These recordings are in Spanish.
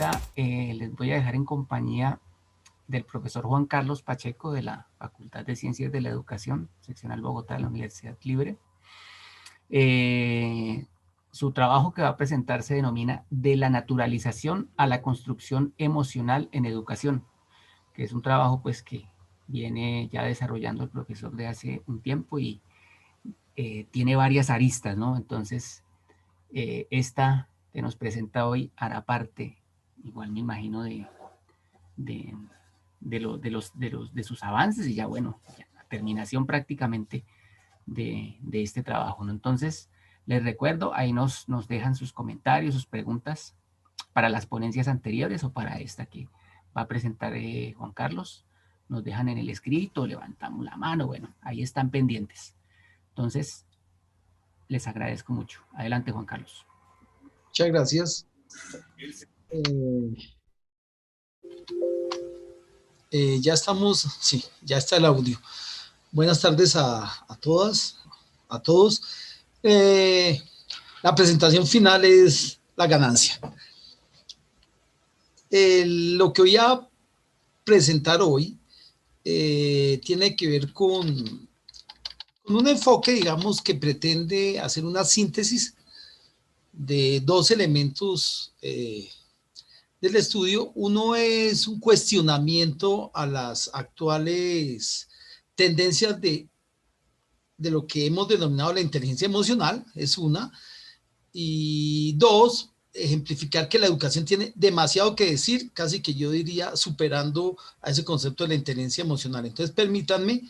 mesa les voy a dejar en compañía del profesor Juan Carlos Pacheco de la Facultad de Ciencias de la Educación, seccional Bogotá de la Universidad Libre. Su trabajo que va a presentar se denomina De la naturalización a la construcción emocional en educación, que es un trabajo pues que viene ya desarrollando el profesor de hace un tiempo y tiene varias aristas, ¿no? Entonces, esta que nos presenta hoy hará parte, igual me imagino, de sus avances y ya, bueno, ya la terminación prácticamente de este trabajo, ¿no? Entonces, les recuerdo, ahí nos dejan sus comentarios, sus preguntas para las ponencias anteriores o para esta que va a presentar Juan Carlos. Nos dejan en el escrito, levantamos la mano, bueno, ahí están pendientes. Entonces, les agradezco mucho. Adelante, Juan Carlos. Muchas gracias. Ya estamos, sí, ya está el audio. Buenas tardes a todas, a todos. La presentación final es la ganancia. Lo que voy a presentar hoy tiene que ver con un enfoque, digamos, que pretende hacer una síntesis de dos elementos del estudio. Uno es un cuestionamiento a las actuales tendencias de lo que hemos denominado la inteligencia emocional, es una. Y dos, ejemplificar que la educación tiene demasiado que decir, casi que yo diría superando a ese concepto de la inteligencia emocional. Entonces, permítanme,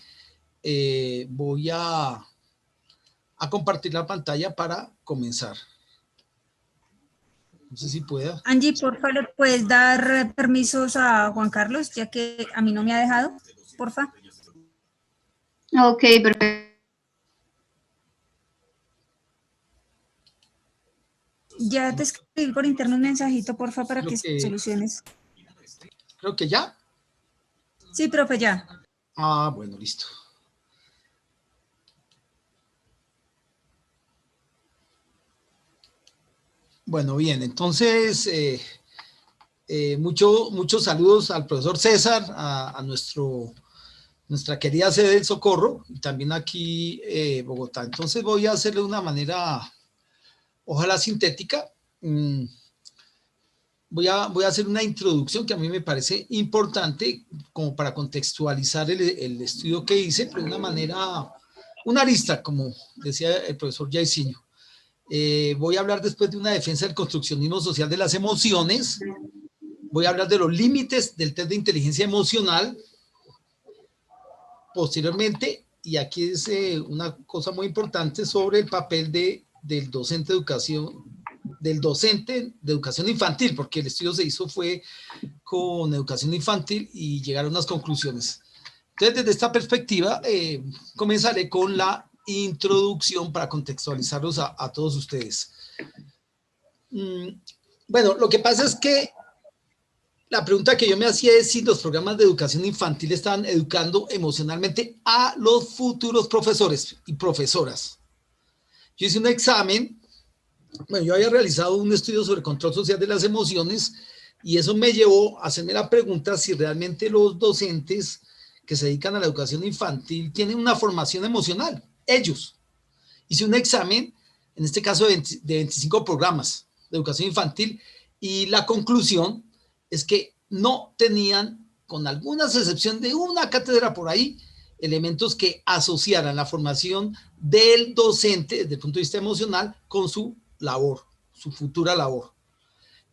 voy a compartir la pantalla para comenzar. No sé si pueda. Angie, por favor, ¿puedes dar permisos a Juan Carlos, ya que a mí no me ha dejado? Porfa. Ok, perfecto. Ya te escribí por interno un mensajito, porfa, para que soluciones. Creo que ya. Sí, profe, ya. Ah, bueno, listo. Bueno, bien, entonces, muchos saludos al profesor César, a nuestra querida sede del Socorro, y también aquí Bogotá. Entonces voy a hacerle de una manera, ojalá sintética. Voy a hacer una introducción que a mí me parece importante como para contextualizar el estudio que hice, pero de una manera, una arista, como decía el profesor Jairzinho. Voy a hablar después de una defensa del construccionismo social de las emociones. Voy a hablar de los límites del test de inteligencia emocional. Posteriormente, y aquí es una cosa muy importante sobre el papel del docente de educación infantil, porque el estudio se hizo fue con educación infantil y llegaron a unas conclusiones. Entonces, desde esta perspectiva, comenzaré con la introducción para contextualizarlos a todos ustedes. Bueno, lo que pasa es que la pregunta que yo me hacía es si los programas de educación infantil estaban educando emocionalmente a los futuros profesores y profesoras. Yo hice un examen, bueno, yo había realizado un estudio sobre control social de las emociones y eso me llevó a hacerme la pregunta si realmente los docentes que se dedican a la educación infantil tienen una formación emocional, ellos. Hice un examen, en este caso de 25 programas de educación infantil, y la conclusión es que no tenían, con algunas excepción de una cátedra por ahí, elementos que asociaran la formación del docente desde el punto de vista emocional con su labor, su futura labor.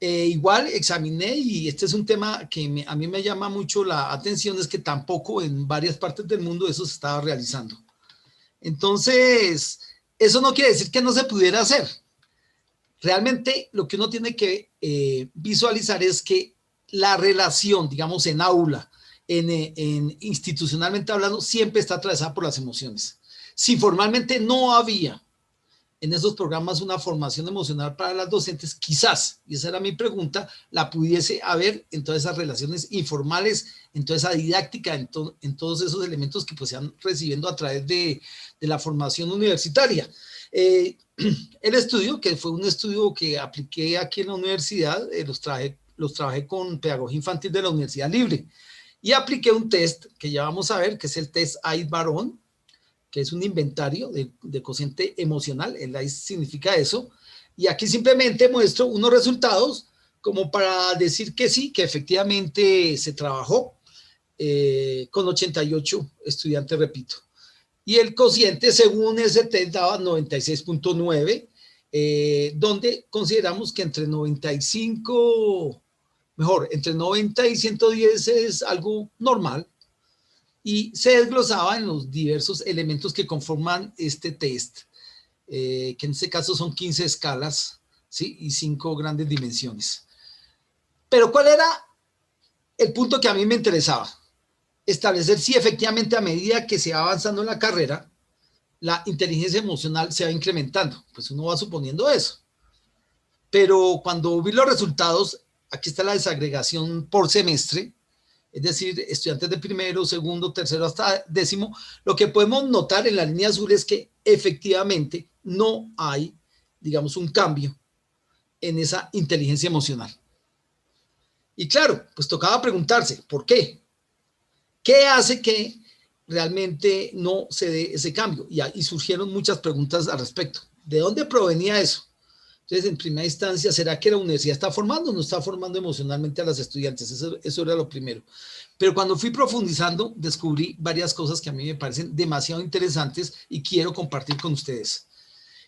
Igual examiné, y este es un tema que a mí me llama mucho la atención, es que tampoco en varias partes del mundo eso se estaba realizando. Entonces, eso no quiere decir que no se pudiera hacer. Realmente lo que uno tiene que visualizar es que la relación, digamos, en aula, institucionalmente hablando, siempre está atravesada por las emociones. Si formalmente no había en esos programas una formación emocional para las docentes, quizás, y esa era mi pregunta, la pudiese haber en todas esas relaciones informales, en toda esa didáctica, en todos esos elementos que pues se van recibiendo a través de la formación universitaria. El estudio, que fue un estudio que apliqué aquí en la universidad, los trabajé con pedagogía infantil de la Universidad Libre y apliqué un test que ya vamos a ver, que es el test AIS-Barón, que es un inventario de cociente emocional. El AIS significa eso. Y aquí simplemente muestro unos resultados como para decir que sí, que efectivamente se trabajó con 88 estudiantes, repito. Y el cociente, según ese test, daba 96.9, donde consideramos que entre 95, mejor, entre 90 y 110 es algo normal, y se desglosaba en los diversos elementos que conforman este test, que en este caso son 15 escalas, ¿sí? Y 5 grandes dimensiones. Pero ¿cuál era el punto que a mí me interesaba? Establecer si efectivamente a medida que se va avanzando en la carrera, la inteligencia emocional se va incrementando. Pues uno va suponiendo eso. Pero cuando vi los resultados, aquí está la desagregación por semestre, es decir, estudiantes de primero, segundo, tercero hasta décimo, lo que podemos notar en la línea azul es que efectivamente no hay, digamos, un cambio en esa inteligencia emocional. Y claro, pues tocaba preguntarse, ¿por qué? ¿Qué hace que realmente no se dé ese cambio? Y surgieron muchas preguntas al respecto. ¿De dónde provenía eso? Entonces, en primera instancia, ¿será que la universidad está formando o no está formando emocionalmente a las estudiantes? Eso era lo primero. Pero cuando fui profundizando, descubrí varias cosas que a mí me parecen demasiado interesantes y quiero compartir con ustedes.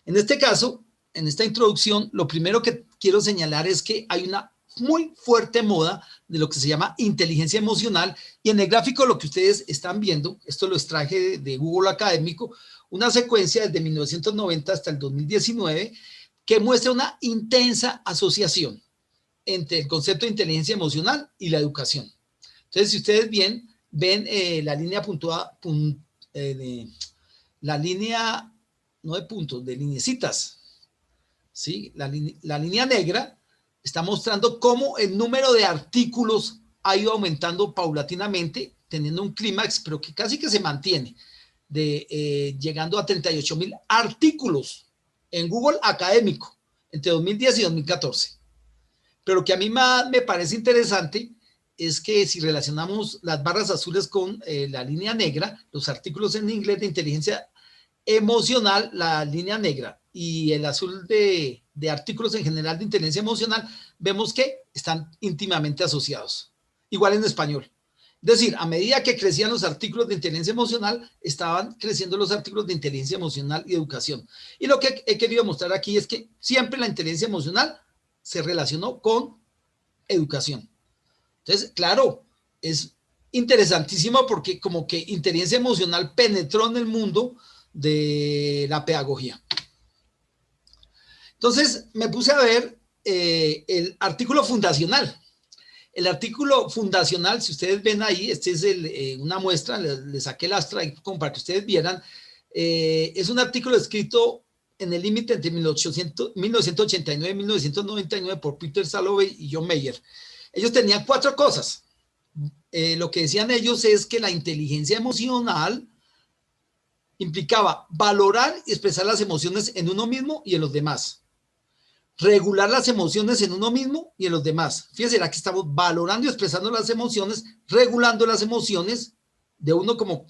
En este caso, en esta introducción, lo primero que quiero señalar es que hay una muy fuerte moda de lo que se llama inteligencia emocional, y en el gráfico lo que ustedes están viendo, esto lo extraje de Google Académico, una secuencia desde 1990 hasta el 2019 que muestra una intensa asociación entre el concepto de inteligencia emocional y la educación. Entonces, si ustedes ven la línea puntuada, la línea, no de puntos, de lineecitas, ¿sí? La línea negra está mostrando cómo el número de artículos ha ido aumentando paulatinamente, teniendo un clímax, pero que casi que se mantiene, llegando a 38.000 artículos en Google Académico entre 2010 y 2014. Pero lo que a mí más me parece interesante es que si relacionamos las barras azules con la línea negra, los artículos en inglés de inteligencia emocional, la línea negra, y el azul de artículos en general de inteligencia emocional, vemos que están íntimamente asociados. Igual en español. Es decir, a medida que crecían los artículos de inteligencia emocional, estaban creciendo los artículos de inteligencia emocional y educación. Y lo que he querido mostrar aquí es que siempre la inteligencia emocional se relacionó con educación. Entonces, claro, es interesantísimo porque como que inteligencia emocional penetró en el mundo de la pedagogía. Entonces, me puse a ver el artículo fundacional. El artículo fundacional, si ustedes ven ahí, este es una muestra, le saqué el astra como para que ustedes vieran. Es un artículo escrito en el límite entre 1989 y 1999 por Peter Salovey y John Mayer. Ellos tenían 4 cosas. Lo que decían ellos es que la inteligencia emocional implicaba valorar y expresar las emociones en uno mismo y en los demás. Regular las emociones en uno mismo y en los demás. Fíjense, aquí estamos valorando y expresando las emociones, regulando las emociones de uno como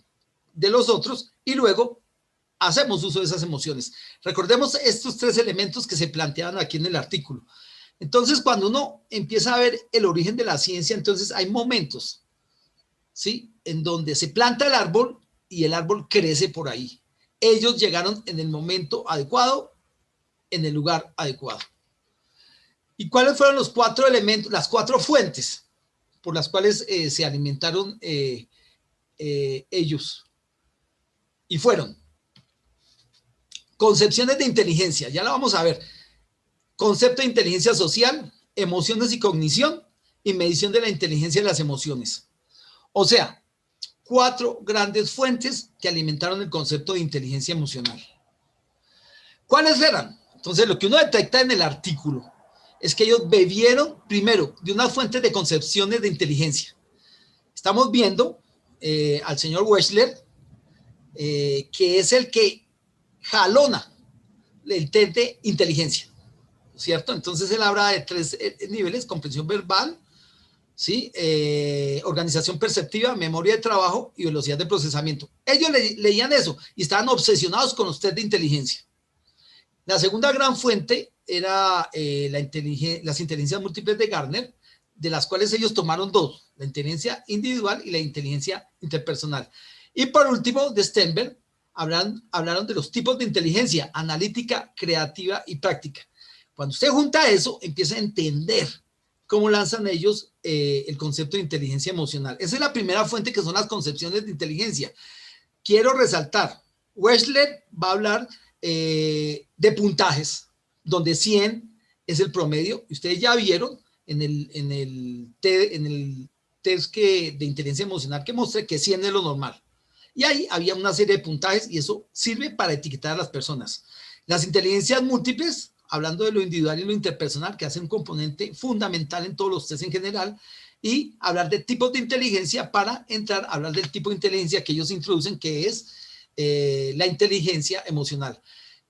de los otros, y luego hacemos uso de esas emociones. Recordemos estos 3 elementos que se planteaban aquí en el artículo. Entonces, cuando uno empieza a ver el origen de la ciencia, entonces hay momentos, ¿sí?, en donde se planta el árbol y el árbol crece por ahí. Ellos llegaron en el momento adecuado, en el lugar adecuado. ¿Y cuáles fueron los 4 elementos, las 4 fuentes por las cuales se alimentaron ellos? Y fueron concepciones de inteligencia, ya la vamos a ver. Concepto de inteligencia social, emociones y cognición, y medición de la inteligencia de las emociones. O sea, 4 grandes fuentes que alimentaron el concepto de inteligencia emocional. ¿Cuáles eran? Entonces, lo que uno detecta en el artículo es que ellos bebieron primero de unas fuentes de concepciones de inteligencia. Estamos viendo al señor Wechsler, que es el que jalona el test de inteligencia. ¿cierto? Entonces él habla de 3 niveles: comprensión verbal, ¿sí? Organización perceptiva, memoria de trabajo y velocidad de procesamiento. Ellos leían eso y estaban obsesionados con los test de inteligencia. La segunda gran fuente era las inteligencias múltiples de Gartner, de las cuales ellos tomaron 2, la inteligencia individual y la inteligencia interpersonal. Y por último, de Stenberg, hablaron de los tipos de inteligencia: analítica, creativa y práctica. Cuando usted junta eso, empieza a entender cómo lanzan ellos el concepto de inteligencia emocional. Esa es la primera fuente, que son las concepciones de inteligencia. Quiero resaltar, Wechsler va a hablar de puntajes, donde 100 es el promedio. Ustedes ya vieron en el test de inteligencia emocional que mostré que 100 es lo normal. Y ahí había una serie de puntajes y eso sirve para etiquetar a las personas. Las inteligencias múltiples, hablando de lo individual y lo interpersonal, que hace un componente fundamental en todos los test en general, y hablar de tipos de inteligencia para entrar a hablar del tipo de inteligencia que ellos introducen, que es la inteligencia emocional.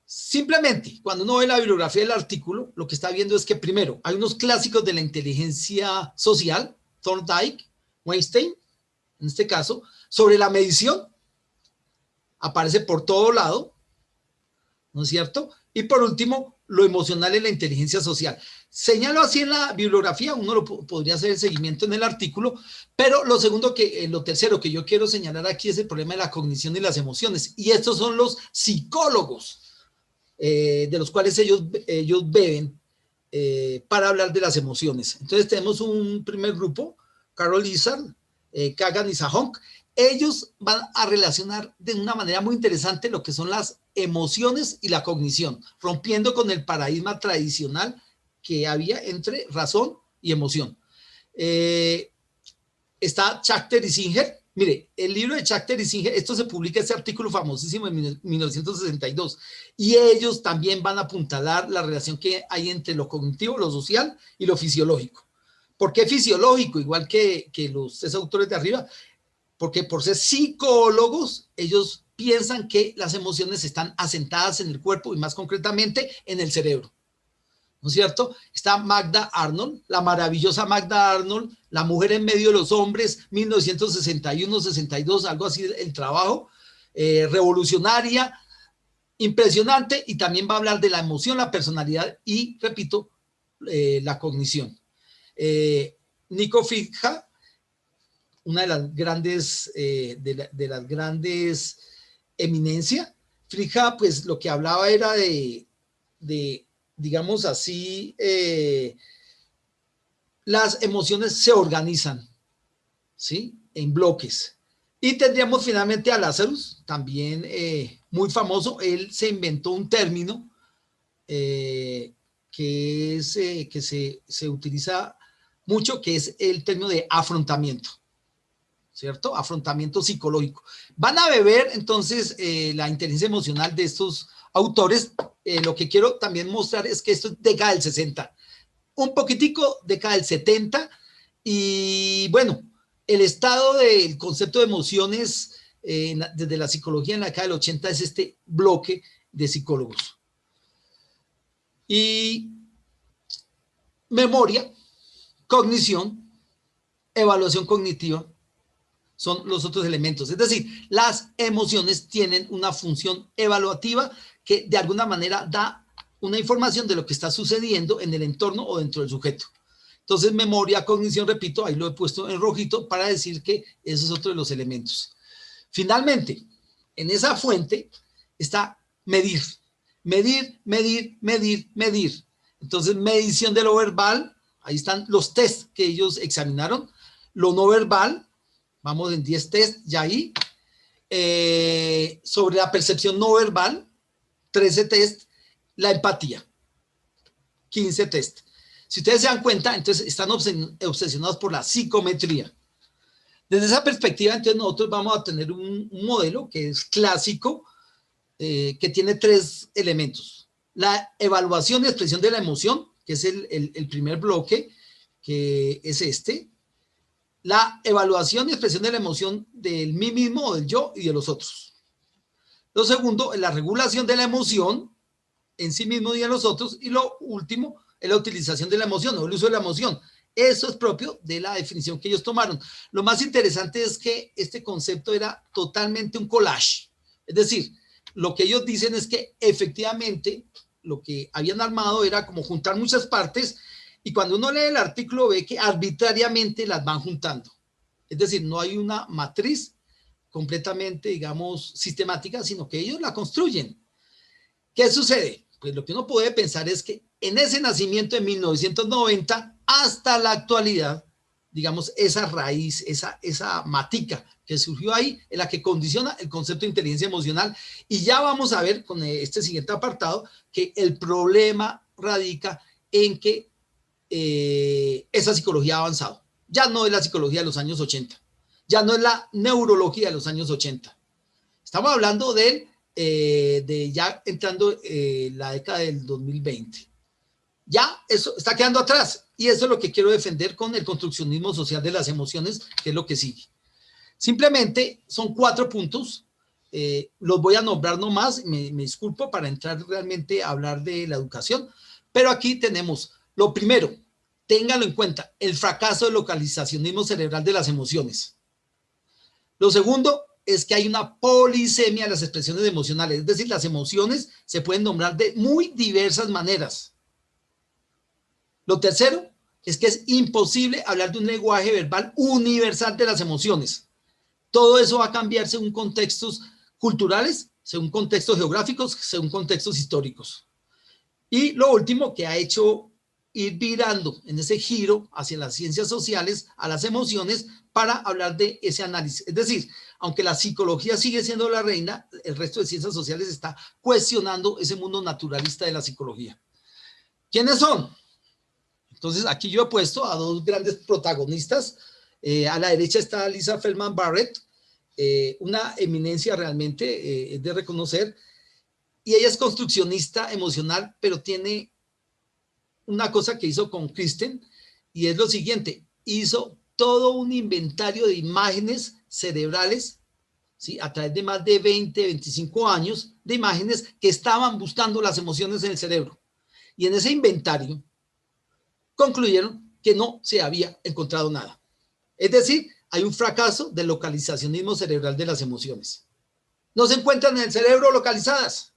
Simplemente, cuando uno ve la bibliografía del artículo, lo que está viendo es que primero hay unos clásicos de la inteligencia social, Thorndike, Weinstein, en este caso, sobre la medición, aparece por todo lado, ¿no es cierto? Y por último, lo emocional en la inteligencia social. Señalo así en la bibliografía, uno lo podría hacer el seguimiento en el artículo, pero lo tercero que yo quiero señalar aquí es el problema de la cognición y las emociones. Y estos son los psicólogos de los cuales ellos beben para hablar de las emociones. Entonces tenemos un primer grupo, Carol Lizard, Kagan y Sahonk. Ellos van a relacionar de una manera muy interesante lo que son las emociones y la cognición, rompiendo con el paradigma tradicional que había entre razón y emoción. Está Schachter y Singer. Mire, el libro de Schachter y Singer, esto se publica, este artículo famosísimo en 1962, y ellos también van a apuntalar la relación que hay entre lo cognitivo, lo social y lo fisiológico. ¿Por qué fisiológico? Igual que los 3 autores de arriba, porque por ser psicólogos, ellos piensan que las emociones están asentadas en el cuerpo y más concretamente en el cerebro, ¿no es cierto? Está Magda Arnold, la maravillosa Magda Arnold, La mujer en medio de los hombres, 1961-62, algo así, el trabajo, revolucionaria, impresionante, y también va a hablar de la emoción, la personalidad y, repito, la cognición. Nico Fija, una de las grandes, eminencias. Frija, pues lo que hablaba era de digamos así, las emociones se organizan, ¿sí? En bloques. Y tendríamos finalmente a Lazarus, también muy famoso. Él se inventó un término que se utiliza mucho, que es el término de afrontamiento, ¿cierto? Afrontamiento psicológico. Van a beber entonces la inteligencia emocional de estos autores. Lo que quiero también mostrar es que esto es década del 60, un poquitico década del 70, y bueno, el estado del concepto de emociones desde la psicología en la década del 80 es este bloque de psicólogos. Y memoria, cognición, evaluación cognitiva son los otros elementos. Es decir, las emociones tienen una función evaluativa que de alguna manera da una información de lo que está sucediendo en el entorno o dentro del sujeto. Entonces, memoria, cognición, repito, ahí lo he puesto en rojito para decir que eso es otro de los elementos. Finalmente, en esa fuente está medir. Medir, medir, medir, medir. Entonces, medición de lo verbal, ahí están los tests que ellos examinaron. Lo no verbal, vamos en 10 tests ya ahí. Sobre la percepción no verbal, 13 test. La empatía, 15 test. Si ustedes se dan cuenta, entonces están obsesionados por la psicometría. Desde esa perspectiva, entonces nosotros vamos a tener un modelo que es clásico, que tiene 3 elementos. La evaluación y expresión de la emoción, que es el primer bloque, que es este. La evaluación y expresión de la emoción del mí mismo, o del yo y de los otros. Lo segundo, la regulación de la emoción, en sí mismo ni en los otros. Y lo último es la utilización de la emoción o el uso de la emoción. Eso es propio de la definición que ellos tomaron. Lo más interesante es que este concepto era totalmente un collage. Es decir, lo que ellos dicen es que efectivamente lo que habían armado era como juntar muchas partes y cuando uno lee el artículo ve que arbitrariamente las van juntando. Es decir, no hay una matriz completamente, digamos, sistemática, sino que ellos la construyen. ¿Qué sucede? Pues lo que uno puede pensar es que en ese nacimiento de 1990 hasta la actualidad, digamos, esa raíz, esa matica que surgió ahí, es la que condiciona el concepto de inteligencia emocional. Y ya vamos a ver con este siguiente apartado que el problema radica en que esa psicología ha avanzado. Ya no es la psicología de los años 80, ya no es la neurología de los años 80. Estamos hablando de ya entrando la década del 2020. Ya eso está quedando atrás y eso es lo que quiero defender con el construccionismo social de las emociones, que es lo que sigue. Simplemente son 4 puntos, los voy a nombrar nomás, me disculpo para entrar realmente a hablar de la educación, pero aquí tenemos lo primero, ténganlo en cuenta, el fracaso del localizacionismo cerebral de las emociones. Lo segundo es que hay una polisemia de las expresiones emocionales, es decir, las emociones se pueden nombrar de muy diversas maneras. Lo tercero es que es imposible hablar de un lenguaje verbal universal de las emociones. Todo eso va a cambiar según contextos culturales, según contextos geográficos, según contextos históricos. Y lo último que ha hecho ir virando en ese giro hacia las ciencias sociales, a las emociones, para hablar de ese análisis. Es decir, aunque la psicología sigue siendo la reina, el resto de ciencias sociales está cuestionando ese mundo naturalista de la psicología. ¿Quiénes son? Entonces, aquí yo he puesto a 2 grandes protagonistas. A la derecha está Lisa Feldman Barrett, una eminencia realmente, es de reconocer. Y ella es construccionista emocional, pero tiene una cosa que hizo con Kristen, y es lo siguiente. Hizo todo un inventario de imágenes cerebrales, ¿sí? A través de más de 20, 25 años, de imágenes que estaban buscando las emociones en el cerebro. Y en ese inventario concluyeron que no se había encontrado nada. Es decir, hay un fracaso del localizacionismo cerebral de las emociones. No se encuentran en el cerebro localizadas.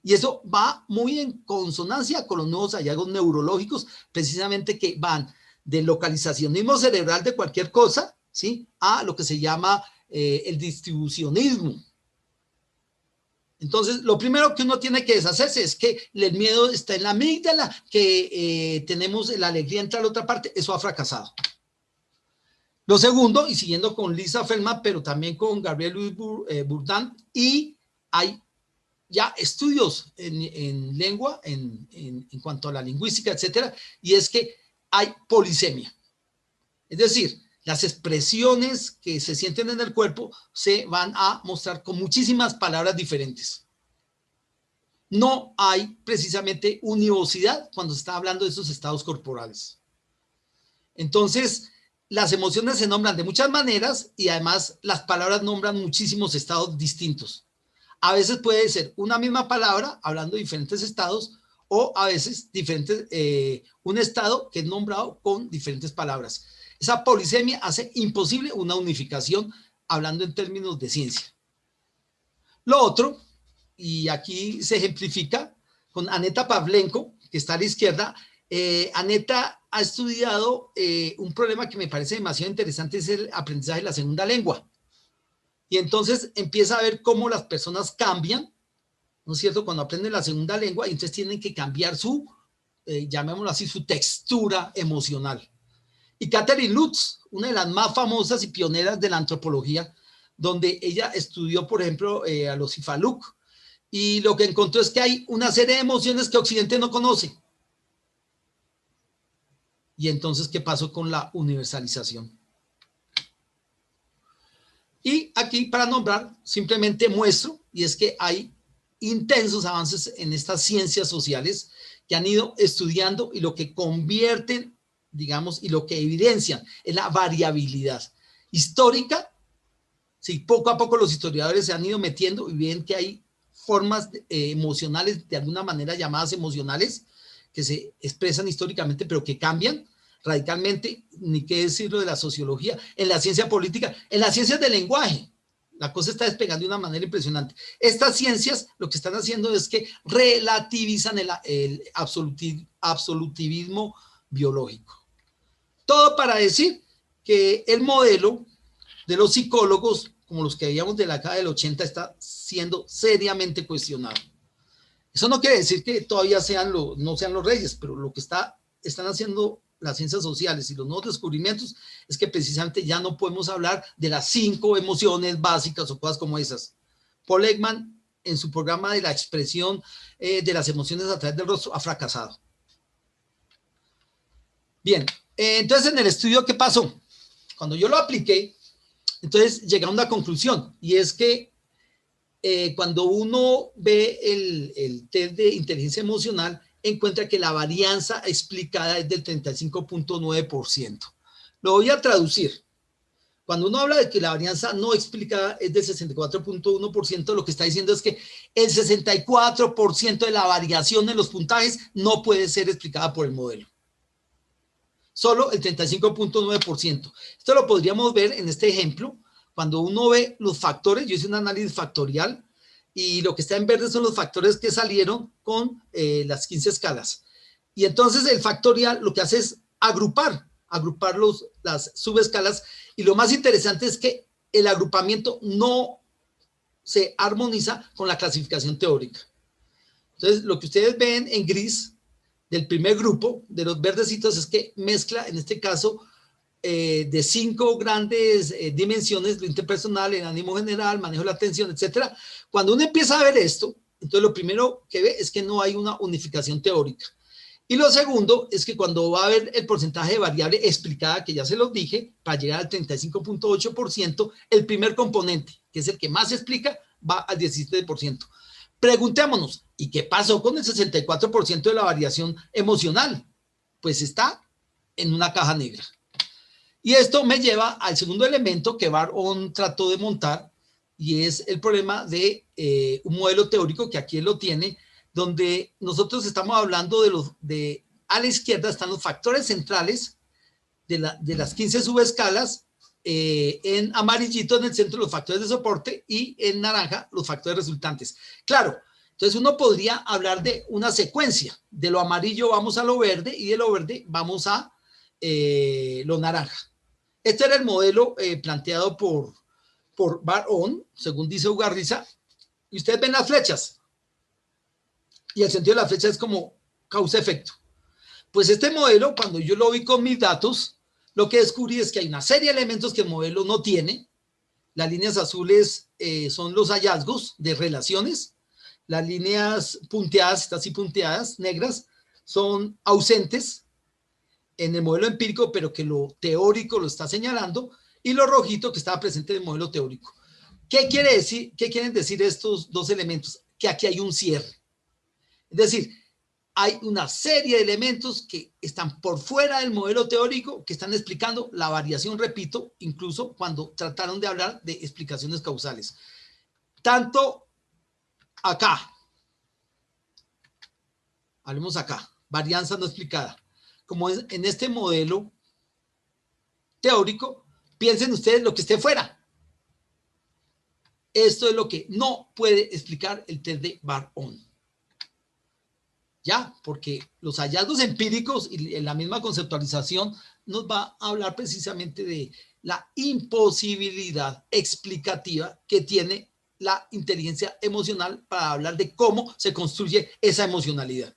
Y eso va muy en consonancia con los nuevos hallazgos neurológicos, precisamente que van del localizacionismo cerebral de cualquier cosa, ¿sí? A lo que se llama el distribucionismo. Entonces, lo primero que uno tiene que deshacerse es que el miedo está en la amígdala, que tenemos la alegría entre la otra parte, eso ha fracasado. Lo segundo, y siguiendo con Lisa Feldman, pero también con Gabriel Luis Bourdin, y hay ya estudios en lengua, en cuanto a la lingüística, etcétera, y es que hay polisemia. Es decir, las expresiones que se sienten en el cuerpo se van a mostrar con muchísimas palabras diferentes. No hay precisamente univocidad cuando se está hablando de esos estados corporales. Entonces, las emociones se nombran de muchas maneras y además las palabras nombran muchísimos estados distintos. A veces puede ser una misma palabra hablando de diferentes estados o a veces un estado que es nombrado con diferentes palabras. Esa polisemia hace imposible una unificación hablando en términos de ciencia. Lo otro, y aquí se ejemplifica con Aneta Pavlenko, que está a la izquierda. Aneta ha estudiado un problema que me parece demasiado interesante, es el aprendizaje de la segunda lengua. Y entonces empieza a ver cómo las personas cambian, ¿no es cierto?, cuando aprenden la segunda lengua, y entonces tienen que cambiar su, llamémoslo así, su textura emocional. Y Catherine Lutz, una de las más famosas y pioneras de la antropología, donde ella estudió, por ejemplo, a los Ifaluk, y lo que encontró es que hay una serie de emociones que Occidente no conoce. Y entonces, ¿qué pasó con la universalización? Y aquí, para nombrar, simplemente muestro, y es que hay intensos avances en estas ciencias sociales que han ido estudiando y lo que convierten, digamos, y lo que evidencian es la variabilidad histórica. Sí, poco a poco los historiadores se han ido metiendo y ven que hay formas emocionales, de alguna manera llamadas emocionales, que se expresan históricamente, pero que cambian radicalmente, ni qué decirlo de la sociología, en la ciencia política, en las ciencias del lenguaje. La cosa está despegando de una manera impresionante. Estas ciencias lo que están haciendo es que relativizan el absolutivismo biológico. Todo para decir que el modelo de los psicólogos, como los que veíamos de la década del 80, está siendo seriamente cuestionado. Eso no quiere decir que todavía no sean los reyes, pero lo que están haciendo las ciencias sociales y los nuevos descubrimientos es que precisamente ya no podemos hablar de las 5 emociones básicas o cosas como esas. Paul Ekman, en su programa de la expresión de las emociones a través del rostro, ha fracasado. Bien, entonces en el estudio, ¿qué pasó? Cuando yo lo apliqué, entonces llegué a una conclusión, y es que cuando uno ve el test de inteligencia emocional, encuentra que la varianza explicada es del 35.9%. Lo voy a traducir. Cuando uno habla de que la varianza no explicada es del 64.1%, lo que está diciendo es que el 64% de la variación en los puntajes no puede ser explicada por el modelo. Solo el 35.9%. Esto lo podríamos ver en este ejemplo. Cuando uno ve los factores, yo hice un análisis factorial y lo que está en verde son los factores que salieron con las 15 escalas. Y entonces el factorial lo que hace es agrupar las subescalas, y lo más interesante es que el agrupamiento no se armoniza con la clasificación teórica. Entonces, lo que ustedes ven en gris del primer grupo, de los verdecitos, es que mezcla, en este caso, de 5 grandes dimensiones: lo interpersonal, el ánimo general, manejo de la atención, etcétera. Cuando uno empieza a ver esto, entonces lo primero que ve es que no hay una unificación teórica. Y lo segundo es que cuando va a ver el porcentaje de variable explicada, que ya se los dije, para llegar al 35.8%, el primer componente, que es el que más se explica, va al 17%. Preguntémonos, ¿y qué pasó con el 64% de la variación emocional? Pues está en una caja negra. Y esto me lleva al segundo elemento que Bar-On trató de montar, y es el problema de un modelo teórico, que aquí él lo tiene, donde nosotros estamos hablando a la izquierda están los factores centrales de las 15 subescalas, en amarillito en el centro los factores de soporte, y en naranja los factores resultantes. Claro, entonces uno podría hablar de una secuencia: de lo amarillo vamos a lo verde, y de lo verde vamos a lo naranja. Este era el modelo planteado por Bar-On, según dice Ugarriza, y ustedes ven las flechas, y el sentido de la flecha es como causa-efecto. Pues este modelo, cuando yo lo vi con mis datos, lo que descubrí es que hay una serie de elementos que el modelo no tiene. Las líneas azules son los hallazgos de relaciones. Las líneas punteadas, estas sí punteadas, negras, son ausentes en el modelo empírico, pero que lo teórico lo está señalando, y lo rojito que estaba presente en el modelo teórico. ¿Qué quiere decir? ¿Qué quieren decir estos dos elementos? Que aquí hay un cierre. Es decir, hay una serie de elementos que están por fuera del modelo teórico, que están explicando la variación, repito, incluso cuando trataron de hablar de explicaciones causales. Tanto acá, hablemos acá, varianza no explicada, como en este modelo teórico, piensen ustedes lo que esté fuera. Esto es lo que no puede explicar el test de Bar-On. Ya, porque los hallazgos empíricos y la misma conceptualización nos va a hablar precisamente de la imposibilidad explicativa que tiene la inteligencia emocional para hablar de cómo se construye esa emocionalidad.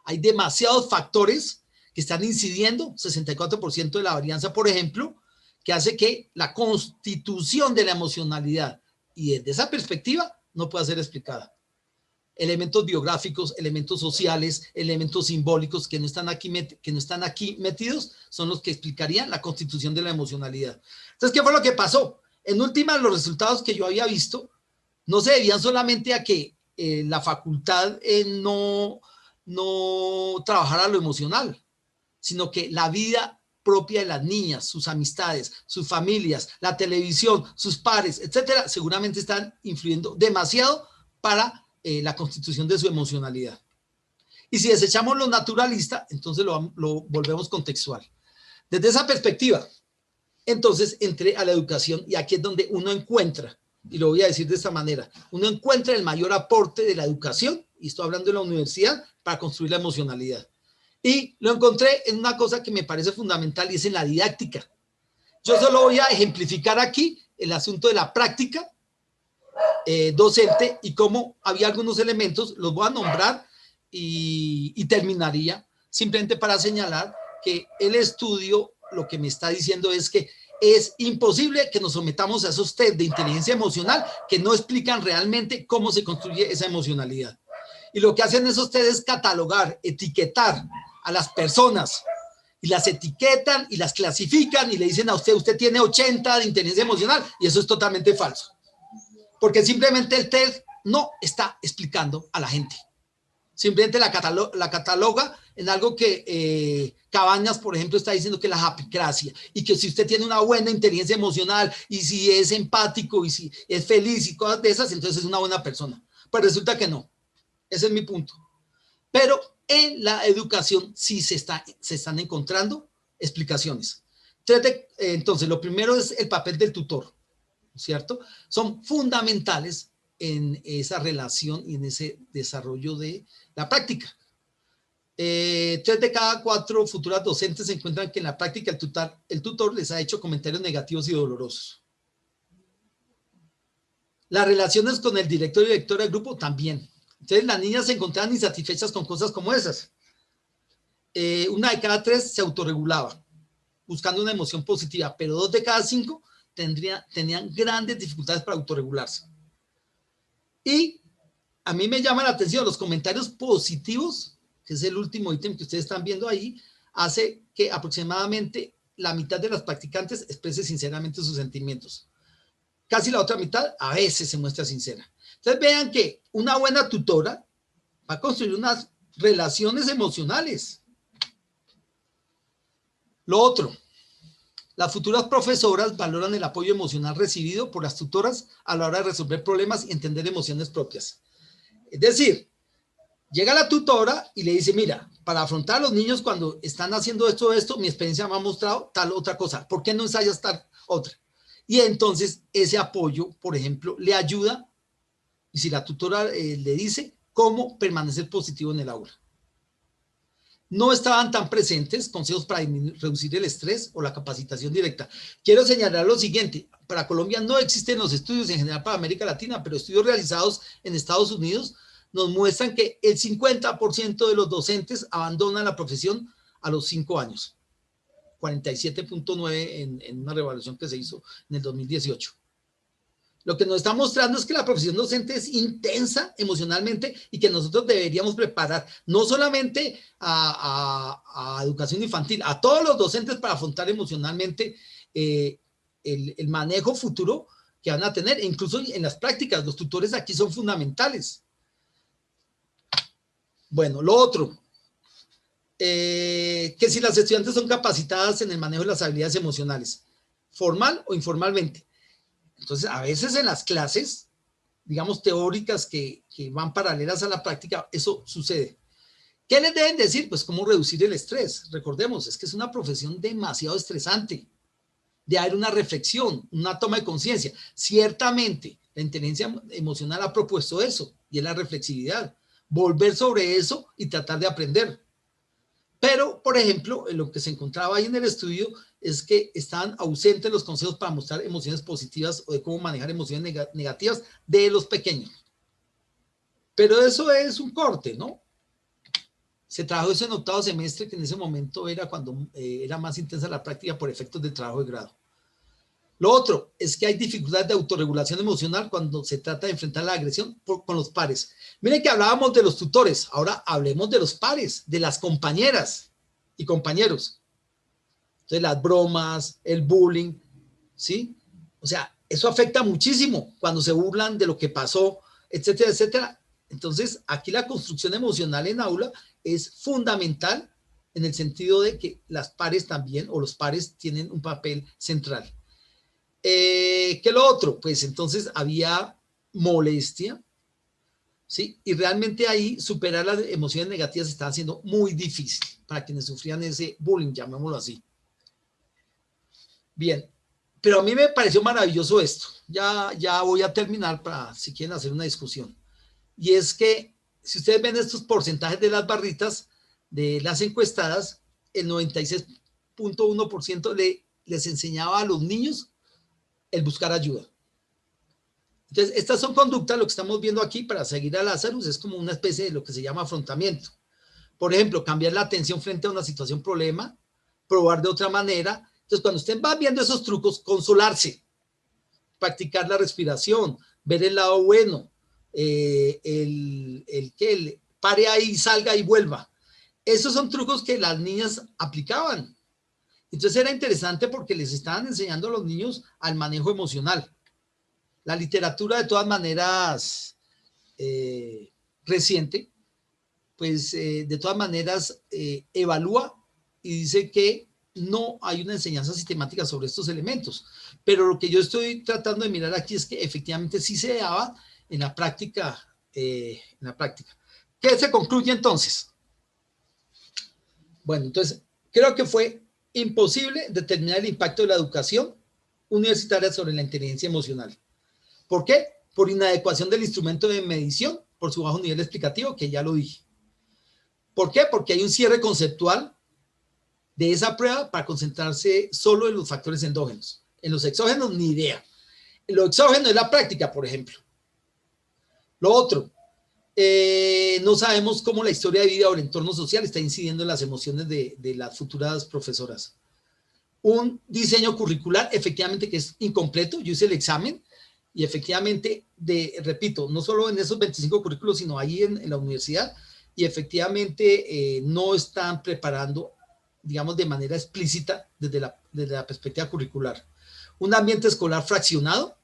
Hay demasiados factores que están incidiendo, 64% de la varianza, por ejemplo, que hace que la constitución de la emocionalidad, y desde esa perspectiva, no pueda ser explicada. Elementos biográficos, elementos sociales, elementos simbólicos que no están aquí metidos, son los que explicarían la constitución de la emocionalidad. Entonces, ¿qué fue lo que pasó? En última, los resultados que yo había visto no se debían solamente a que la facultad no trabajara lo emocional, sino que la vida propia de las niñas, sus amistades, sus familias, la televisión, sus pares, etcétera, seguramente están influyendo demasiado para la constitución de su emocionalidad. Y si desechamos lo naturalista, entonces lo volvemos contextual. Desde esa perspectiva, entonces entré a la educación y aquí es donde uno encuentra, y lo voy a decir de esta manera, uno encuentra el mayor aporte de la educación, y estoy hablando de la universidad, para construir la emocionalidad. Y lo encontré en una cosa que me parece fundamental y es en la didáctica. Yo solo voy a ejemplificar aquí el asunto de la práctica docente y cómo había algunos elementos, los voy a nombrar y terminaría simplemente para señalar que el estudio lo que me está diciendo es que es imposible que nos sometamos a esos test de inteligencia emocional que no explican realmente cómo se construye esa emocionalidad. Y lo que hacen esos test es catalogar, etiquetar a las personas y las etiquetan y las clasifican y le dicen a usted, usted tiene 80 de inteligencia emocional y eso es totalmente falso. Porque simplemente el test no está explicando a la gente. Simplemente la cataloga en algo que Cabañas, por ejemplo, está diciendo que es la japicracia y que si usted tiene una buena inteligencia emocional y si es empático y si es feliz y cosas de esas, entonces es una buena persona. Pues resulta que no. Ese es mi punto. Pero en la educación sí se están encontrando explicaciones. Entonces, lo primero es el papel del tutor, ¿cierto? Son fundamentales en esa relación y en ese desarrollo de la práctica. 3 de cada 4 futuras docentes se encuentran que en la práctica el tutor les ha hecho comentarios negativos y dolorosos. Las relaciones con el director y directora del grupo también. Entonces las niñas se encontraban insatisfechas con cosas como esas. 1 de cada 3 se autorregulaba, buscando una emoción positiva, pero 2 de cada 5 tenían grandes dificultades para autorregularse. Y a mí me llama la atención los comentarios positivos, que es el último ítem que ustedes están viendo ahí, hace que aproximadamente la mitad de las practicantes exprese sinceramente sus sentimientos. Casi la otra mitad a veces se muestra sincera. Entonces vean que una buena tutora va a construir unas relaciones emocionales. Lo otro, las futuras profesoras valoran el apoyo emocional recibido por las tutoras a la hora de resolver problemas y entender emociones propias. Es decir, llega la tutora y le dice, mira, para afrontar a los niños cuando están haciendo esto, mi experiencia me ha mostrado tal otra cosa. ¿Por qué no ensayas tal otra? Y entonces ese apoyo, por ejemplo, le ayuda, y si la tutora le dice cómo permanecer positivo en el aula. No estaban tan presentes consejos para reducir el estrés o la capacitación directa. Quiero señalar lo siguiente, para Colombia no existen los estudios en general para América Latina, pero estudios realizados en Estados Unidos nos muestran que el 50% de los docentes abandonan la profesión a los 5 años. 47.9 en una revaluación que se hizo en el 2018. Lo que nos está mostrando es que la profesión docente es intensa emocionalmente y que nosotros deberíamos preparar no solamente a educación infantil, a todos los docentes para afrontar emocionalmente el manejo futuro que van a tener. E incluso en las prácticas, los tutores aquí son fundamentales. Bueno, lo otro, que si las estudiantes son capacitadas en el manejo de las habilidades emocionales, formal o informalmente. Entonces, a veces en las clases, digamos, teóricas que van paralelas a la práctica, eso sucede. ¿Qué les deben decir? Pues cómo reducir el estrés. Recordemos, es que es una profesión demasiado estresante. De haber una reflexión, una toma de conciencia. Ciertamente, la inteligencia emocional ha propuesto eso, y es la reflexividad. Volver sobre eso y tratar de aprender. Pero, por ejemplo, lo que se encontraba ahí en el estudio es que estaban ausentes los consejos para mostrar emociones positivas o de cómo manejar emociones negativas de los pequeños. Pero eso es un corte, ¿no? Se trabajó eso en 8º semestre, que en ese momento era cuando era más intensa la práctica por efectos del trabajo de grado. Lo otro es que hay dificultades de autorregulación emocional cuando se trata de enfrentar la agresión con los pares. Miren que hablábamos de los tutores, ahora hablemos de los pares, de las compañeras y compañeros. Entonces las bromas, el bullying, ¿sí? O sea, eso afecta muchísimo cuando se burlan de lo que pasó, etcétera, etcétera. Entonces aquí la construcción emocional en aula es fundamental en el sentido de que las pares también, o los pares tienen un papel central. ¿Qué lo otro? Pues entonces había molestia, ¿sí? Y realmente ahí superar las emociones negativas estaba siendo muy difícil para quienes sufrían ese bullying, llamémoslo así. Bien, pero a mí me pareció maravilloso esto. Ya voy a terminar para si quieren hacer una discusión. Y es que si ustedes ven estos porcentajes de las barritas de las encuestadas, el 96.1% les enseñaba a los niños el buscar ayuda. Entonces, estas son conductas, lo que estamos viendo aquí para seguir a Lazarus es como una especie de lo que se llama afrontamiento. Por ejemplo, cambiar la atención frente a una situación problema, probar de otra manera. Entonces, cuando usted va viendo esos trucos, consolarse, practicar la respiración, ver el lado bueno, que pare ahí, salga y vuelva. Esos son trucos que las niñas aplicaban. Entonces era interesante porque les estaban enseñando a los niños al manejo emocional. La literatura, de todas maneras, reciente, pues de todas maneras evalúa y dice que no hay una enseñanza sistemática sobre estos elementos. Pero lo que yo estoy tratando de mirar aquí es que efectivamente sí se daba en la práctica. ¿Qué se concluye entonces? Bueno, entonces creo que fue imposible determinar el impacto de la educación universitaria sobre la inteligencia emocional. ¿Por qué? Por inadecuación del instrumento de medición, por su bajo nivel explicativo, que ya lo dije. ¿Por qué? Porque hay un cierre conceptual de esa prueba para concentrarse solo en los factores endógenos. En los exógenos, ni idea. Lo exógeno es la práctica, por ejemplo. Lo otro, no sabemos cómo la historia de vida o el entorno social está incidiendo en las emociones de las futuras profesoras. Un diseño curricular, efectivamente, que es incompleto. Yo hice el examen y efectivamente, repito, no solo en esos 25 currículos, sino ahí en la universidad, y efectivamente no están preparando, digamos, de manera explícita desde la perspectiva curricular. Un ambiente escolar fraccionado,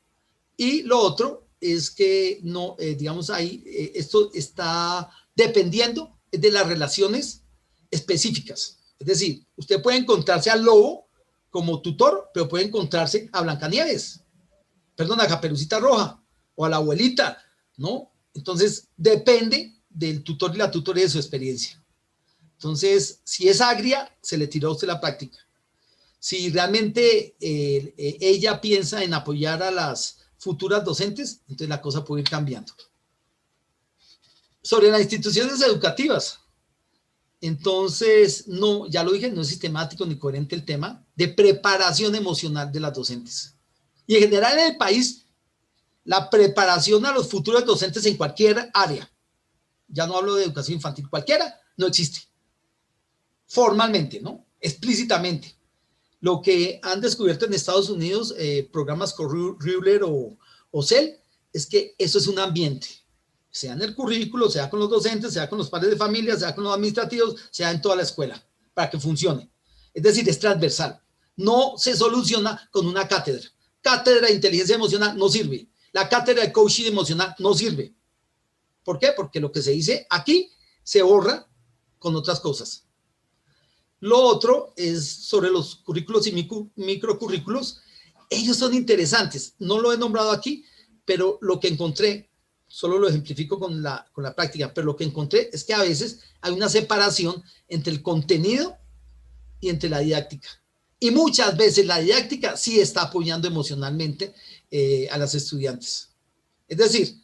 y lo otro es que no, digamos ahí, esto está dependiendo de las relaciones específicas. Es decir, usted puede encontrarse al lobo como tutor, pero puede encontrarse a Blancanieves, perdón, a Caperucita Roja, o a la abuelita, ¿no? Entonces, depende del tutor y la tutora de su experiencia. Entonces, si es agria, se le tiró a usted la práctica. Si realmente ella piensa en apoyar a las futuras docentes, entonces la cosa puede ir cambiando. Sobre las instituciones educativas, entonces, no, ya lo dije, no es sistemático ni coherente el tema de preparación emocional de las docentes. Y en general en el país, la preparación a los futuros docentes en cualquier área, ya no hablo de educación infantil, cualquiera, no existe. Formalmente, ¿no? Explícitamente. Lo que han descubierto en Estados Unidos, programas como Ruler o CEL, es que eso es un ambiente, sea en el currículo, sea con los docentes, sea con los padres de familia, sea con los administrativos, sea en toda la escuela, para que funcione. Es decir, es transversal. No se soluciona con una cátedra. Cátedra de inteligencia emocional no sirve. La cátedra de coaching emocional no sirve. ¿Por qué? Porque lo que se dice aquí se borra con otras cosas. Lo otro es sobre los currículos y microcurrículos. Ellos son interesantes. No lo he nombrado aquí, pero lo que encontré, solo lo ejemplifico con la práctica, pero lo que encontré es que a veces hay una separación entre el contenido y entre la didáctica. Y muchas veces la didáctica sí está apoyando emocionalmente a las estudiantes. Es decir,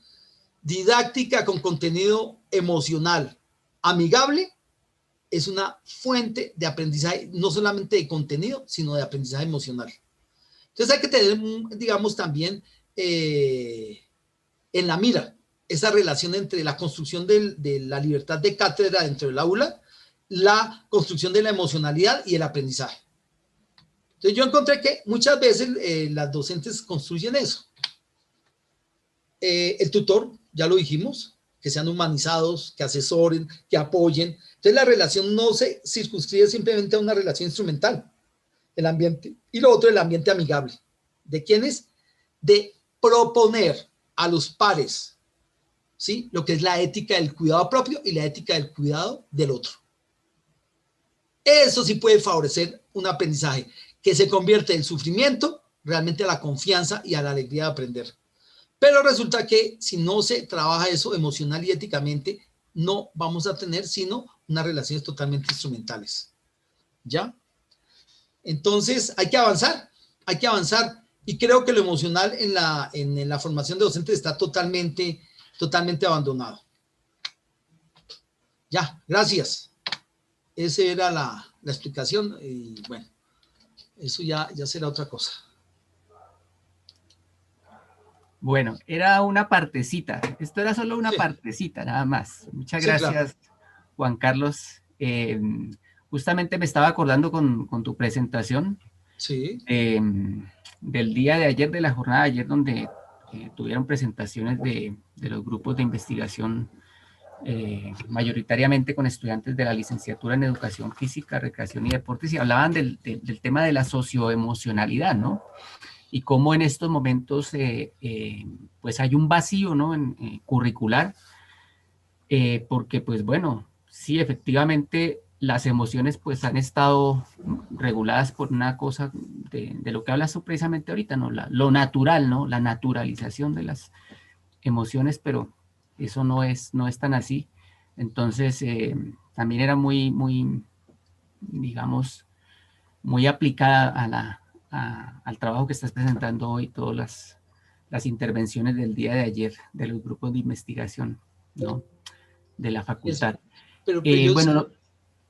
didáctica con contenido emocional amigable es una fuente de aprendizaje, no solamente de contenido, sino de aprendizaje emocional. Entonces hay que tener, digamos, también en la mira esa relación entre la construcción de la libertad de cátedra dentro del aula, la construcción de la emocionalidad y el aprendizaje. Entonces yo encontré que muchas veces las docentes construyen eso. El tutor, ya lo dijimos, que sean humanizados, que asesoren, que apoyen. Entonces la relación no se circunscribe simplemente a una relación instrumental, el ambiente. Y lo otro, el ambiente amigable. ¿De quiénes? De proponer a los pares, ¿sí? Lo que es la ética del cuidado propio y la ética del cuidado del otro. Eso sí puede favorecer un aprendizaje que se convierte del sufrimiento realmente a la confianza y a la alegría de aprender. Pero resulta que si no se trabaja eso emocional y éticamente, no vamos a tener sino unas relaciones totalmente instrumentales. ¿Ya? Entonces hay que avanzar, y creo que lo emocional en la formación de docentes está totalmente abandonado. Ya, gracias. Esa era la explicación y bueno, eso ya será otra cosa. Bueno, era una partecita. Esto era solo una Sí. partecita, nada más. Muchas Sí, gracias, claro. Juan Carlos. Justamente me estaba acordando con tu presentación Sí, del día de ayer, de la jornada de ayer, donde tuvieron presentaciones de los grupos de investigación, mayoritariamente con estudiantes de la licenciatura en Educación Física, Recreación y Deportes, y hablaban del tema de la socioemocionalidad, ¿no? Y cómo en estos momentos pues hay un vacío, ¿no? Curricular, porque pues bueno, sí, efectivamente las emociones pues han estado reguladas por una cosa de lo que hablas tú precisamente ahorita, ¿no? Lo natural, ¿no? La naturalización de las emociones, pero eso no es tan así. Entonces, también era muy, digamos, muy aplicada al trabajo que estás presentando hoy, todas las intervenciones del día de ayer de los grupos de investigación, ¿no? De la facultad. pero yo, Bueno, no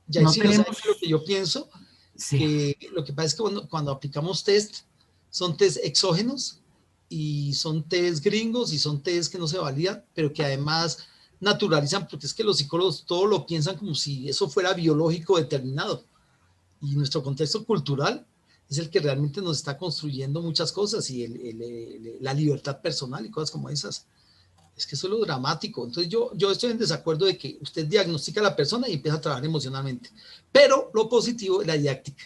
sí, no sabe tenemos... lo que yo pienso, Sí, que lo que pasa es que cuando aplicamos test, son test exógenos y son test gringos y son test que no se validan, pero que además naturalizan, porque es que los psicólogos todo lo piensan como si eso fuera biológico determinado. Y nuestro contexto cultural es el que realmente nos está construyendo muchas cosas y la libertad personal y cosas como esas. Es que eso es lo dramático. Entonces yo estoy en desacuerdo de que usted diagnostica a la persona y empieza a trabajar emocionalmente. Pero lo positivo es la didáctica.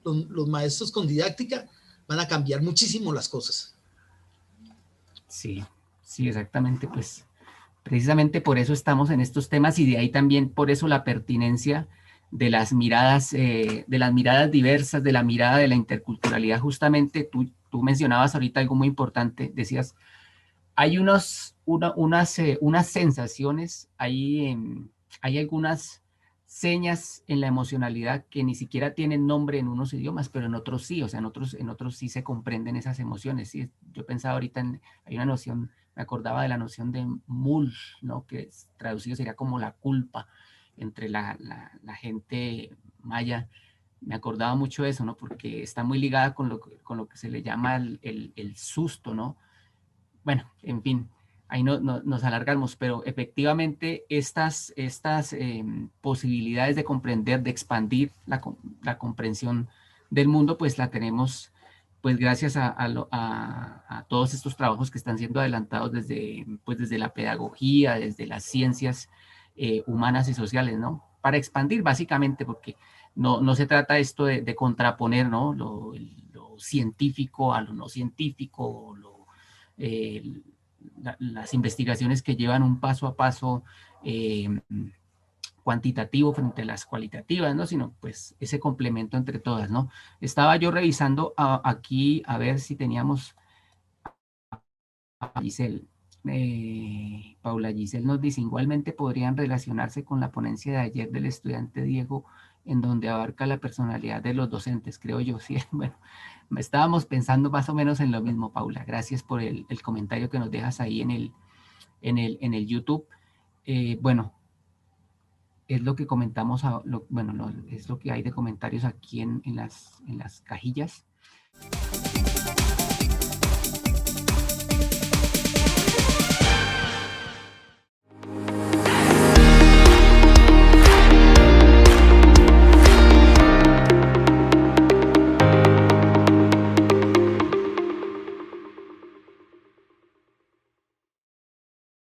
Los maestros con didáctica van a cambiar muchísimo las cosas. sí, exactamente, pues precisamente por eso estamos en estos temas y de ahí también por eso la pertinencia de las miradas diversas, de la mirada de la interculturalidad. Justamente tú mencionabas ahorita algo muy importante, decías, hay unas sensaciones, hay algunas señas en la emocionalidad que ni siquiera tienen nombre en unos idiomas, pero en otros sí, o sea, en otros sí se comprenden esas emociones. ¿Sí? Yo pensaba ahorita hay una noción, me acordaba de la noción de mul, ¿no? Que traducido sería como la culpa entre la gente maya. Me acordaba mucho de eso, ¿no? Porque está muy ligada con lo que se le llama el susto, ¿no? Bueno, en fin, ahí nos alargamos, pero efectivamente estas posibilidades de comprender, de expandir la comprensión del mundo, pues la tenemos pues gracias a todos estos trabajos que están siendo adelantados desde la pedagogía, desde las ciencias humanas y sociales, ¿no? Para expandir básicamente, porque no se trata esto de contraponer, ¿no? Lo científico a lo no científico, eh, las investigaciones que llevan un paso a paso cuantitativo frente a las cualitativas, ¿no? Sino pues ese complemento entre todas, ¿no? Estaba yo revisando aquí a ver si teníamos a Giselle. Paula Giselle nos dice, igualmente podrían relacionarse con la ponencia de ayer del estudiante Diego, en donde abarca la personalidad de los docentes, creo yo, sí, bueno, estábamos pensando más o menos en lo mismo, Paula, gracias por el comentario que nos dejas ahí en el YouTube. Bueno, es lo que comentamos, bueno, es lo que hay de comentarios aquí en las cajillas.